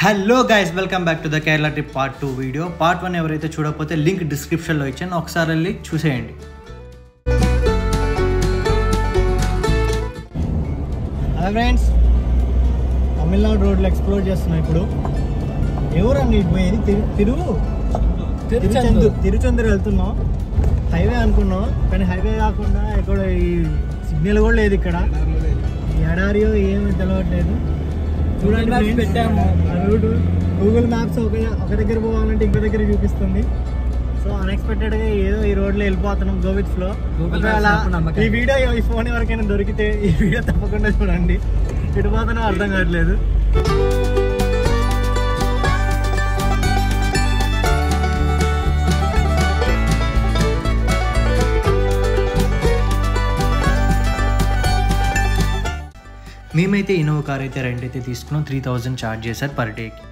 Hello guys, welcome back to the Kerala trip part 2 video. Part 1 ఎవరైతే చూడకపోతే link డిస్క్రిప్షన్లో ఇచ్చాను, ఒకసారి వెళ్ళి చూసేయండి. హాయ్ ఫ్రెండ్స్, తమిళనాడు రోడ్లు ఎక్స్ప్లోర్ చేస్తున్నాం. ఇప్పుడు ఎవరండి ఇటు పోయేది? తిరుచందూరు వెళ్తున్నాం. హైవే అనుకున్నాం, కానీ హైవే కాకుండా ఎక్కడ ఈ సిగ్నల్ కూడా లేదు. ఇక్కడ ఎడారియో ఏమీ తెలవట్లేదు. చూడండి, పెట్టాము రూట్. గూగుల్ మ్యాప్స్ ఒక దగ్గర పోవాలంటే ఇంకో దగ్గర చూపిస్తుంది. సో అన్ఎక్స్పెక్టెడ్గా ఏదో ఈ రోడ్లో వెళ్ళిపోతున్నాం గో విత్ ఫ్లో. ఈ వీడియో ఈ ఫోన్ ఎవరికైనా దొరికితే ఈ వీడియో తప్పకుండా చూడండి. ఎటు పోతానో అర్థం కావట్లేదు. మేమైతే ఇన్నోవా కార్ అయితే రెంట్ అయితే తీసుకున్నాం. 3000 ఛార్జ్ చేశారు పర్ డేకి.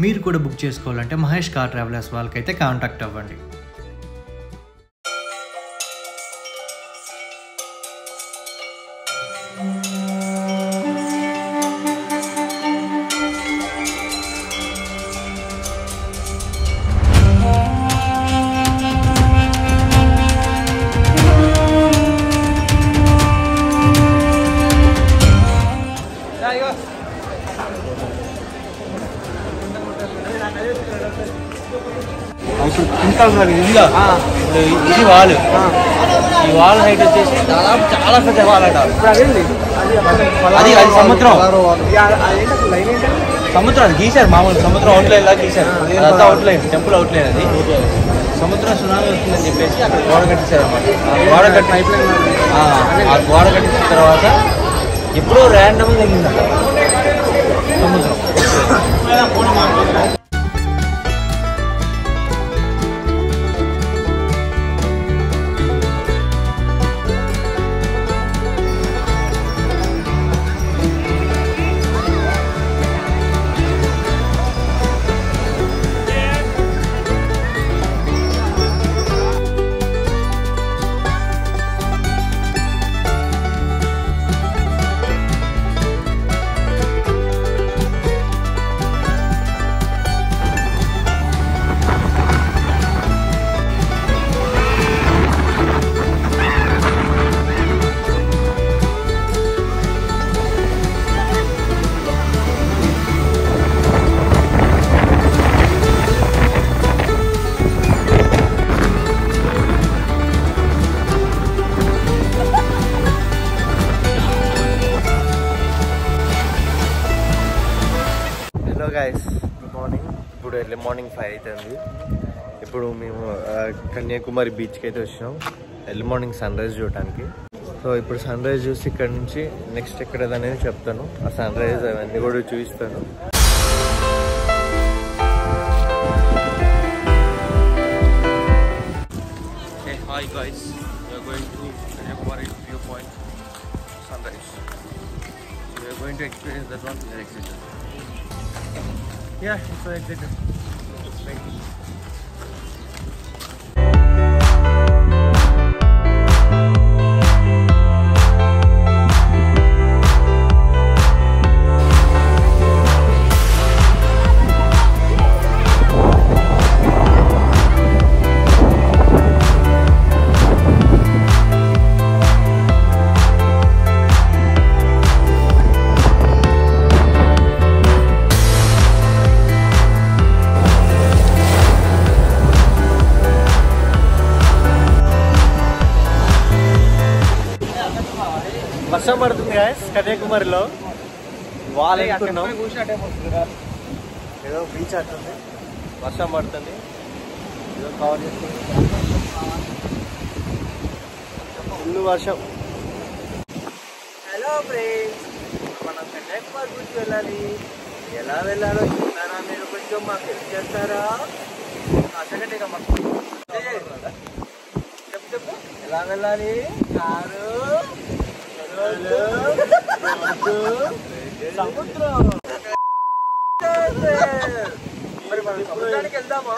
మీరు కూడా బుక్ చేసుకోవాలంటే మహేష్ కార్ ట్రావెలర్స్ వాళ్ళకైతే కాంటాక్ట్ అవ్వండి. ఇది వాల్, ఈ వాల్ హైట్ వచ్చేసి దాదాపు చాలా పెద్ద వాల్ అంట. అది సముద్రం అది గీశారు, మామూలు సముద్రం అవుట్లైన్ లాగా గీశారు. అదంతా అవుట్లైన్, టెంపుల్ అవుట్లైన్. అది సముద్రం సునామీ వస్తుందని చెప్పేసి అక్కడ గోడ కట్టించారు అన్నమాట. ఆ గోడ కట్టించిన తర్వాత ఎప్పుడో ర్యాండమ్గా తగ్గిందంట సముద్రం. Guys, good morning. ఇప్పుడు ఎర్లీ మార్నింగ్ 5 అవుతుంది. ఇప్పుడు మేము కన్యాకుమారి బీచ్కి అయితే వచ్చినాం ఎర్లీ మార్నింగ్ సన్ రైజ్ చూడటానికి. సో ఇప్పుడు సన్ రైజ్ చూసి ఇక్కడ నుంచి నెక్స్ట్ ఎక్కడ అనేది చెప్తాను. ఆ సన్ రైజ్ అవన్నీ కూడా చూపిస్తాను. Hi guys, we are going to Kanyakumari viewpoint sunrise. We are going to experience that one. We are excited. Yeah, it's so excited. Thank you. వర్షం పడుతుంది గాయస్ కన్యాకుమారిలో. వాళ్ళు ఎక్కుతున్నాం, ఏదో బీచ్ అంటుంది, వర్షం పడుతుంది, ఏదో కవర్ చేస్తుంది, ఫుల్ వర్షం. హలో ఫ్రెండ్స్, మనం కన్యాకుమారి గురించి వెళ్ళాలి. ఎలా వెళ్ళాలో చెప్తారా మీరు? కొంచెం మాకు హెల్ప్ చేస్తారా? అసలు చెప్పు ఎలా వెళ్ళాలి? కారు, సముద్రం. మరి మనం సముద్రానికి వెళ్దామా?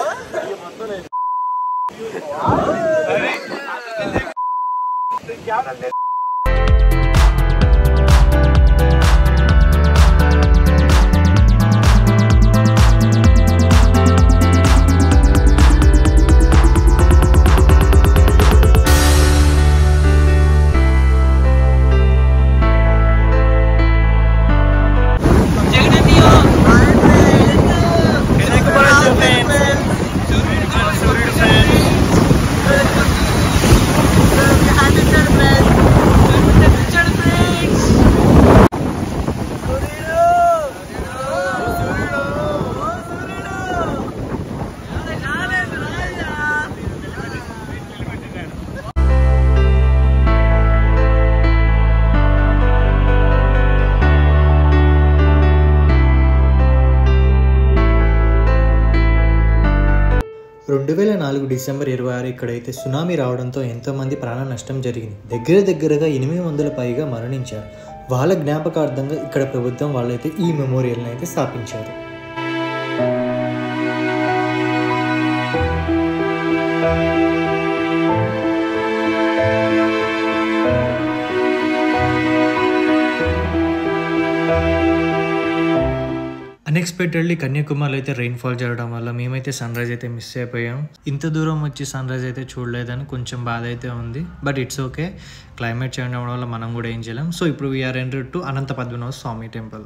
2004 డిసెంబర్ 26 ఇక్కడైతే సునామీ రావడంతో ఎంతోమంది ప్రాణ నష్టం జరిగింది. దగ్గరగా 800 పైగా మరణించారు. వాళ్ళ జ్ఞాపకార్థంగా ఇక్కడ ప్రభుత్వం వాళ్ళైతే ఈ మెమోరియల్ని అయితే స్థాపించారు. అన్ఎక్స్పెక్టెడ్లీ కన్యాకుమారిలో అయితే రెయిన్ఫాల్ జరగడం వల్ల మేమైతే సన్ రైజ్ అయితే మిస్ అయిపోయాం. ఇంత దూరం వచ్చి సన్ రైజ్ అయితే చూడలేదని కొంచెం బాధ అయితే ఉంది. But it's okay, climate change అవ్వడం వల్ల మనం కూడా ఏం చేయలేం. సో ఇప్పుడు we are en route to Anantha Padmanabha Swamy temple.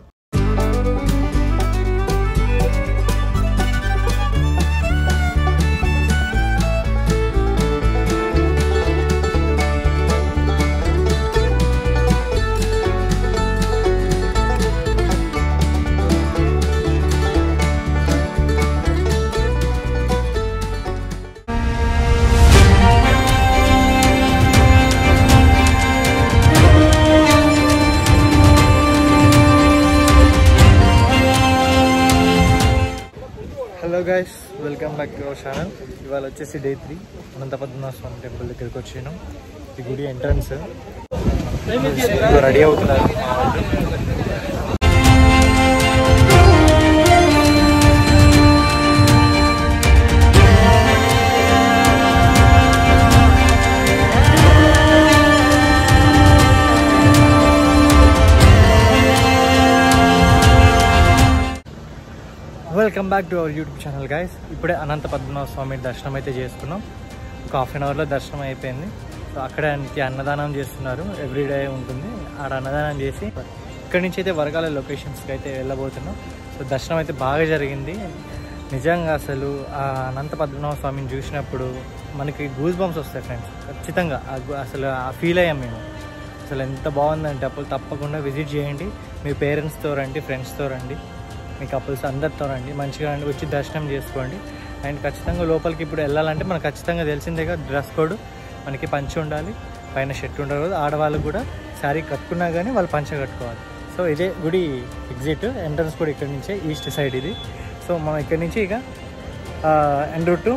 Hello guys, welcome back to our channel. ఇవాళ వచ్చేసి డే 3 అనంత పద్మనాభ స్వామి టెంపుల్ దగ్గరికి వచ్చినాం. ఈ గుడి ఎంట్రన్స్ రెడీ అవుతున్నారు. Welcome back to our YouTube channel guys. ఇప్పుడే అనంత పద్మనాభ స్వామి దర్శనం అయితే చేసుకున్నాం. ఒక హాఫ్ అన్ అవర్లో దర్శనం అయిపోయింది. సో అక్కడ అన్నదానం చేస్తున్నారు, ఎవ్రీడే ఉంటుంది. ఆడ అన్నదానం చేసి ఇక్కడి నుంచి అయితే వరకాల లొకేషన్స్కి అయితే వెళ్ళబోతున్నాం. సో దర్శనం అయితే బాగా జరిగింది. నిజంగా అసలు ఆ అనంత పద్మనాభ స్వామిని చూసినప్పుడు మనకి గూస్ బంప్స్ వస్తాయి ఫ్రెండ్స్. ఖచ్చితంగా అసలు ఆ ఫీల్ అయ్యాం మేము. అసలు ఎంత బాగుందంటే అప్పుడు తప్పకుండా విజిట్ చేయండి. మీ పేరెంట్స్తో రండి, ఫ్రెండ్స్తో రండి, మీ కపుల్స్ అందరితో రండి. మంచిగా రండి, వచ్చి దర్శనం చేసుకోండి. అండ్ ఖచ్చితంగా లోపలికి ఇప్పుడు వెళ్ళాలంటే మనకు ఖచ్చితంగా తెలిసిందేగా డ్రెస్ కోడ్. మనకి పంచె ఉండాలి, పైన షర్ట్ ఉండకూడదు. ఆడవాళ్ళు కూడా శారీ కట్టుకున్నా కానీ వాళ్ళు పంచె కట్టుకోవాలి. సో ఇదే గుడి ఎగ్జిట్, ఎంట్రన్స్ కూడా ఇక్కడి నుంచే, ఈస్ట్ సైడ్ ఇది. సో మనం ఇక్కడి నుంచి ఇక ఎన్ రూట్ టు